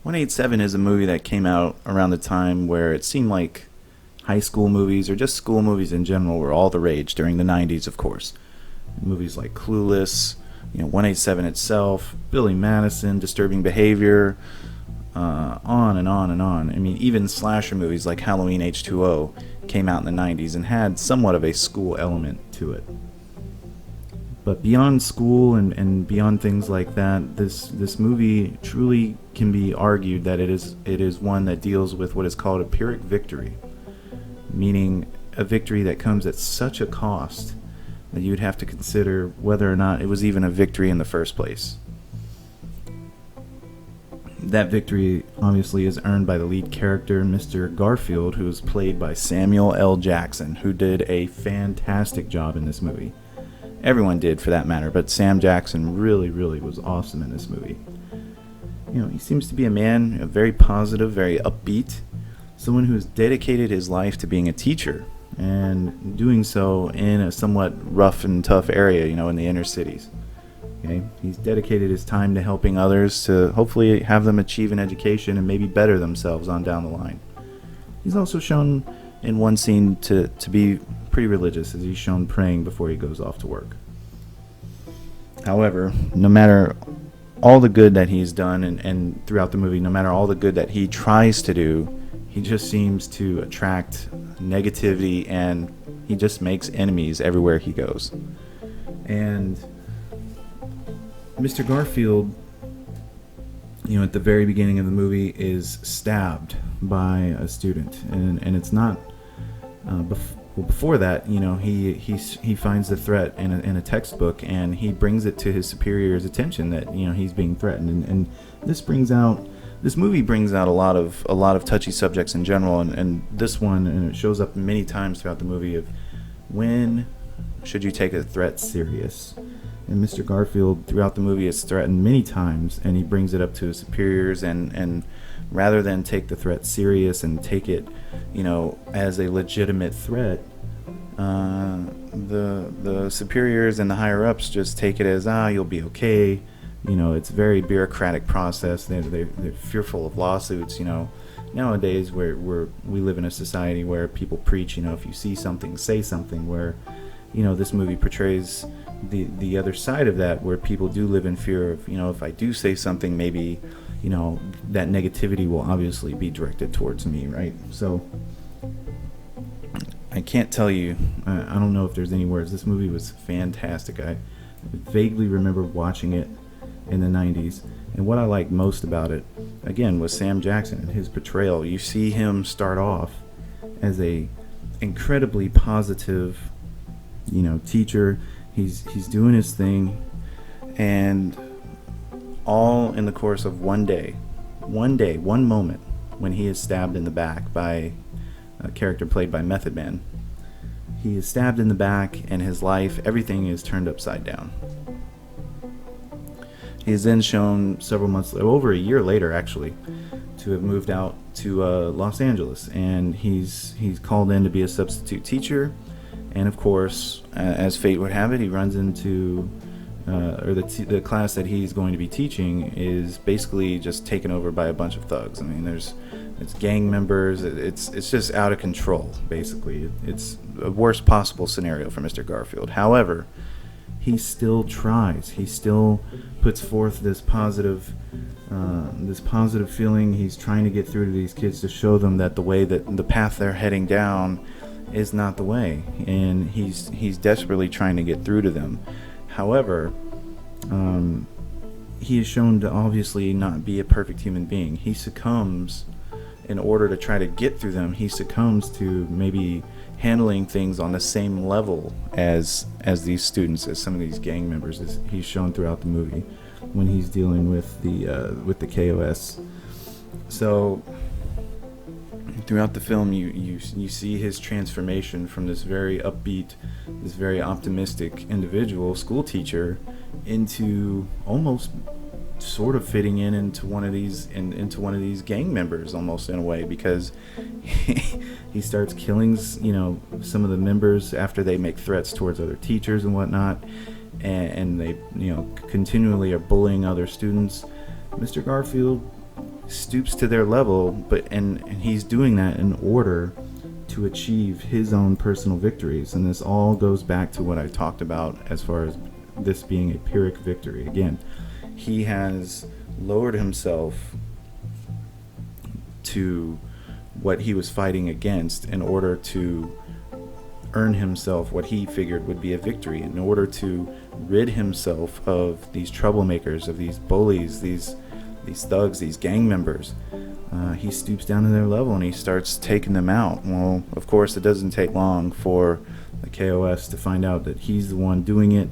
187 is a movie that came out around the time where it seemed like high school movies, or just school movies in general, were all the rage during the 90s, of course. Movies like Clueless, 187 itself, Billy Madison, Disturbing Behavior, on and on and on. I mean, even slasher movies like Halloween H2O came out in the 90s and had somewhat of a school element to it. But beyond school and beyond things like that, this movie truly can be argued that it is one that deals with what is called a Pyrrhic victory, meaning a victory that comes at such a cost that you'd have to consider whether or not it was even a victory in the first place. That victory obviously is earned by the lead character, Mr. Garfield, who is played by Samuel L. Jackson, who did a fantastic job in this movie. Everyone did, for that matter, but Sam Jackson really, really was awesome in this movie. He seems to be a man, very positive, very upbeat, someone who has dedicated his life to being a teacher, and doing so in a somewhat rough and tough area, in the inner cities. Okay? He's dedicated his time to helping others to hopefully have them achieve an education and maybe better themselves on down the line. He's also shown in one scene to be pretty religious, as he's shown praying before he goes off to work. However, no matter all the good that he's done and throughout the movie, no matter all the good that he tries to do, he just seems to attract negativity, and he just makes enemies everywhere he goes. And Mr. Garfield, at the very beginning of the movie, is stabbed by a student, and it's not before that. He finds the threat in a textbook, and he brings it to his superior's attention that he's being threatened, and this movie brings out a lot of touchy subjects in general, and this one, and it shows up many times throughout the movie, of when should you take a threat serious. And Mr. Garfield throughout the movie is threatened many times, and he brings it up to his superiors, and rather than take the threat serious and take it as a legitimate threat, the superiors and the higher ups just take it as, you'll be okay. It's a very bureaucratic process. They're fearful of lawsuits. Nowadays where we live in a society where people preach, if you see something, say something, where this movie portrays the other side of that, where people do live in fear of, if I do say something, maybe that negativity will obviously be directed towards me, right? So I can't tell you, I don't know if there's any words. This movie was fantastic. I vaguely remember watching it in the 90s, and what I liked most about it, again, was Sam Jackson and his portrayal. You see him start off as a incredibly positive teacher. He's doing his thing, and all in the course of one moment, when he is stabbed in the back by a character played by Method Man. He is stabbed in the back, and his life, everything is turned upside down. He is then shown several months, over a year later actually, to have moved out to Los Angeles, and he's called in to be a substitute teacher, and of course, as fate would have it, he runs into the class that he's going to be teaching is basically just taken over by a bunch of thugs. I mean, it's gang members. It's just out of control. Basically, it's a worst possible scenario for Mr. Garfield. However, he still tries. He still puts forth this positive feeling. He's trying to get through to these kids to show them that the path they're heading down is not the way, and he's desperately trying to get through to them. However, he is shown to obviously not be a perfect human being. He succumbs, in order to try to get through them, he succumbs to maybe handling things on the same level as these students, as some of these gang members, as he's shown throughout the movie when he's dealing with the KOS. So throughout the film, you see his transformation from this very upbeat, this very optimistic individual, school teacher, into almost sort of fitting into one of these gang members, almost in a way, because he starts killing some of the members after they make threats towards other teachers and whatnot, and they continually are bullying other students. Mr. Garfield stoops to their level, but and he's doing that in order to achieve his own personal victories. And this all goes back to what I talked about as far as this being a Pyrrhic victory. Again, he has lowered himself to what he was fighting against in order to earn himself what he figured would be a victory, in order to rid himself of these troublemakers, of these bullies, these thugs, these gang members. He stoops down to their level and he starts taking them out. Well, of course, it doesn't take long for the KOS to find out that he's the one doing it,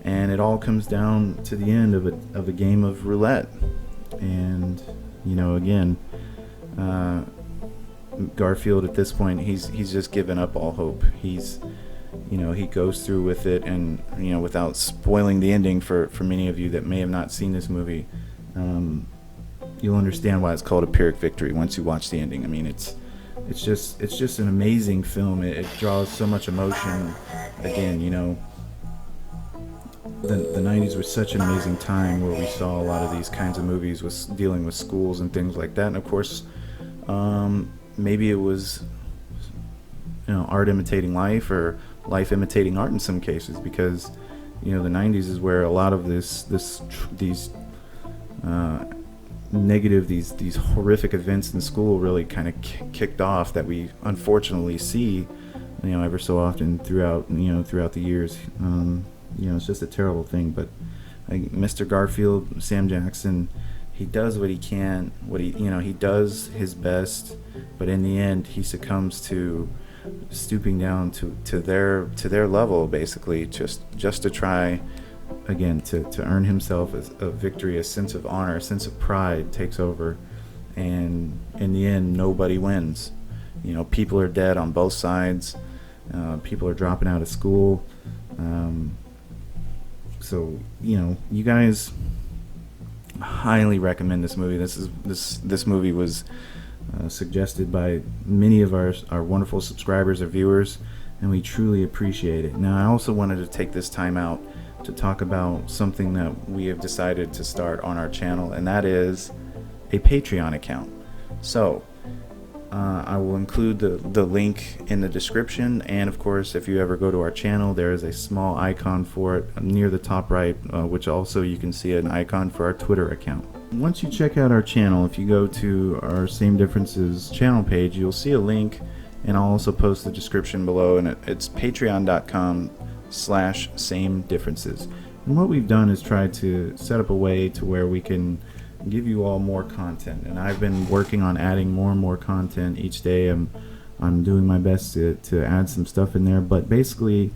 and it all comes down to the end of a game of roulette. And again, Garfield at this point, he's just given up all hope. He goes through with it, and without spoiling the ending for many of you that may have not seen this movie, you'll understand why it's called a Pyrrhic victory once you watch the ending. I mean, it's just an amazing film. It draws so much emotion. Again, the 90s was such an amazing time where we saw a lot of these kinds of movies with dealing with schools and things like that. And of course, maybe it was art imitating life, or life imitating art in some cases, because the 90s is where a lot of these negative, these horrific events in school really kind of kicked off, that we unfortunately see ever so often throughout the years. It's just a terrible thing. But Mr. Garfield, Sam Jackson, he does what he can, he does his best, but in the end he succumbs to stooping down to their level, basically, just to try again to earn himself a victory. A sense of honor, a sense of pride takes over, and in the end nobody wins. People are dead on both sides. People are dropping out of school. So you guys, highly recommend this movie. This movie was suggested by many of our wonderful subscribers or viewers, and we truly appreciate it. Now, I also wanted to take this time out to talk about something that we have decided to start on our channel, and that is a Patreon account. So I will include the link in the description, and of course, if you ever go to our channel, there is a small icon for it near the top right, which also you can see an icon for our Twitter account. Once you check out our channel, if you go to our Same Differences channel page, you'll see a link, and I'll also post the description below, and it's patreon.com/same differences. And what we've done is try to set up a way to where we can give you all more content, and I've been working on adding more and more content each day. I'm doing my best to add some stuff in there, but basically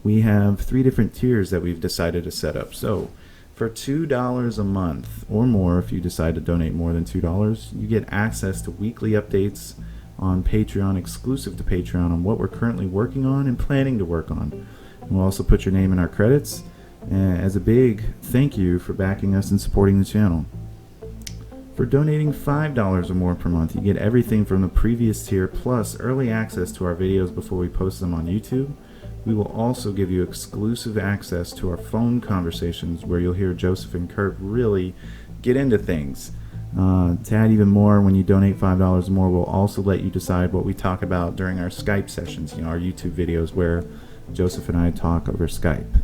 we have 3 different tiers that we've decided to set up. So for $2 a month or more, if you decide to donate more than $2, you get access to weekly updates on Patreon, exclusive to Patreon, on what we're currently working on and planning to work on. And we'll also put your name in our credits as a big thank you for backing us and supporting the channel. For donating $5 or more per month, you get everything from the previous tier, plus early access to our videos before we post them on YouTube. We will also give you exclusive access to our phone conversations, where you'll hear Joseph and Kurt really get into things. To add even more, when you donate $5 or more, we'll also let you decide what we talk about during our Skype sessions, our YouTube videos where Joseph and I talk over Skype.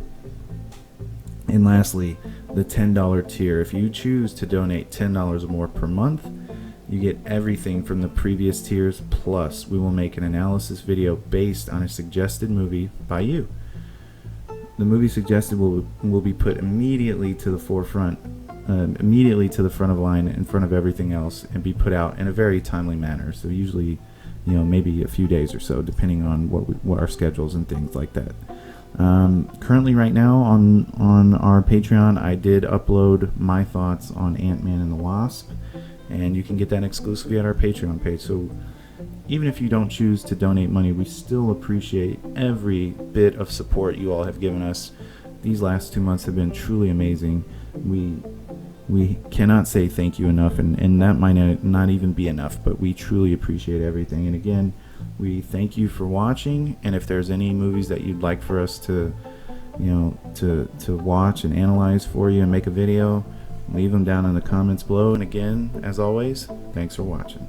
And lastly, the $10 tier. If you choose to donate $10 or more per month, you get everything from the previous tiers, plus we will make an analysis video based on a suggested movie by you. The movie suggested will be put immediately to the forefront, immediately to the front of the line, in front of everything else, and be put out in a very timely manner. So usually, maybe a few days or so, depending on what our schedules and things like that. Currently right now on our Patreon, I did upload my thoughts on Ant-Man and the Wasp, and you can get that exclusively at our Patreon page. So even if you don't choose to donate money, we still appreciate every bit of support you all have given us. These last 2 months have been truly amazing. We cannot say thank you enough, and that might not even be enough, but we truly appreciate everything. And again, we thank you for watching, and if there's any movies that you'd like for us to watch and analyze for you and make a video, Leave them down in the comments below. And again, as always, thanks for watching.